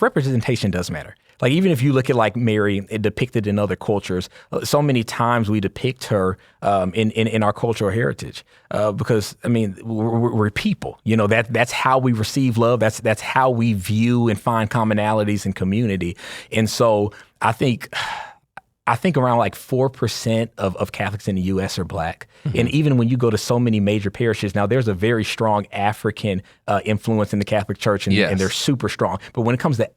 representation does matter. Like, even if you look at like Mary depicted in other cultures, so many times we depict her in our cultural heritage because, I mean, we're people. You know, that's how we receive love. That's how we view and find commonalities in community. And so I think around like 4% of Catholics in the U.S. are Black. Mm-hmm. And even when you go to so many major parishes, now there's a very strong African influence in the Catholic Church, and, yes. and they're super strong. But when it comes to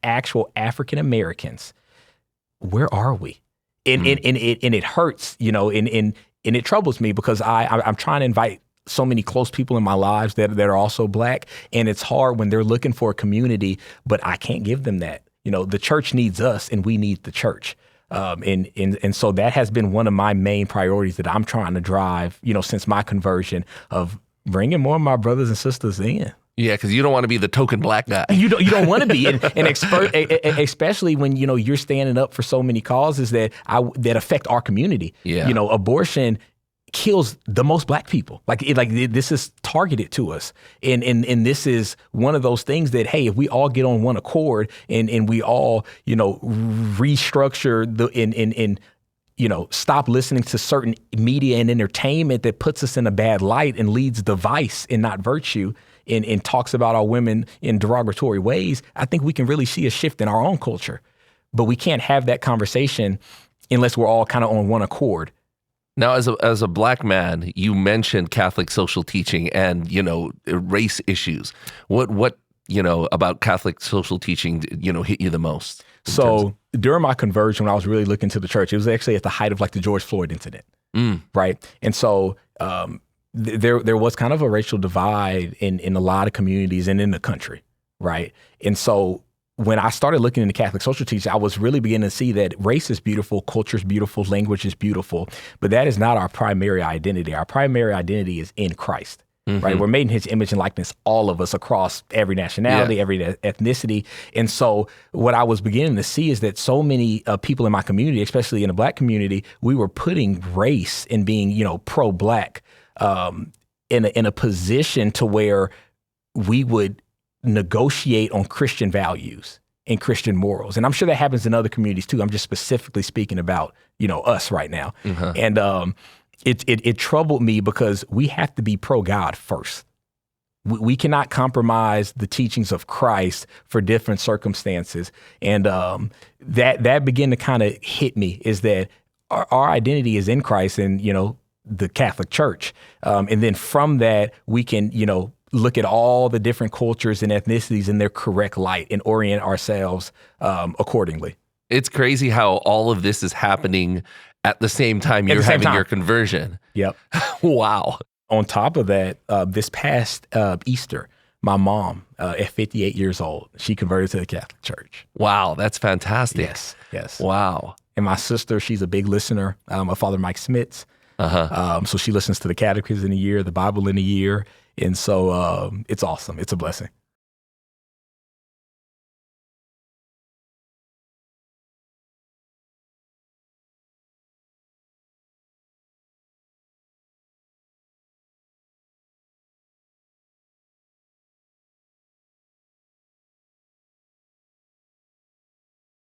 actual African Americans, where are we? And it hurts, you know, and it troubles me because I'm trying to invite so many close people in my lives that are also Black, and it's hard when they're looking for a community, but I can't give them that. You know, the church needs us, and we need the church. And so that has been one of my main priorities that I'm trying to drive, you know, since my conversion, of bringing more of my brothers and sisters in. Yeah, because you don't want to be the token Black guy. You don't want to be, and especially when, you know, you're standing up for so many causes that affect our community. Yeah. You know, abortion kills the most Black people. This is targeted to us, and this is one of those things that, hey, if we all get on one accord and we all, you know, restructure and you know, stop listening to certain media and entertainment that puts us in a bad light and leads to vice and not virtue, and talks about our women in derogatory ways, I think we can really see a shift in our own culture. But we can't have that conversation unless we're all kind of on one accord. Now, as a Black man, you mentioned Catholic social teaching and, you know, race issues. What you know about Catholic social teaching, you know, hit you the most? So during my conversion, when I was really looking to the church, it was actually at the height of like the George Floyd incident, right? And so there was kind of a racial divide in a lot of communities and in the country, right? And so when I started looking into Catholic social teaching, I was really beginning to see that race is beautiful, culture is beautiful, language is beautiful, but that is not our primary identity. Our primary identity is in Christ. Mm-hmm. Right, we're made in His image and likeness, all of us, across every nationality, every ethnicity. And so what I was beginning to see is that so many people in my community, especially in the Black community, we were putting race and being, you know, pro-Black in a position to where we would negotiate on Christian values and Christian morals. And I'm sure that happens in other communities too. I'm just specifically speaking about, you know, us right now. Mm-hmm. And it troubled me because we have to be pro-God first. We cannot compromise the teachings of Christ for different circumstances. And that began to kind of hit me, is that our identity is in Christ and, you know, the Catholic Church. And then from that, we can, you know, look at all the different cultures and ethnicities in their correct light and orient ourselves accordingly. It's crazy how all of this is happening at the same time you're having your conversion. Yep. Wow. On top of that, this past Easter, my mom, at 58 years old, she converted to the Catholic Church. Wow, that's fantastic. Yes. Wow. And my sister, she's a big listener. My father, Mike Smits. So she listens to the Catechism in a year, the Bible in a year. And so it's awesome. It's a blessing.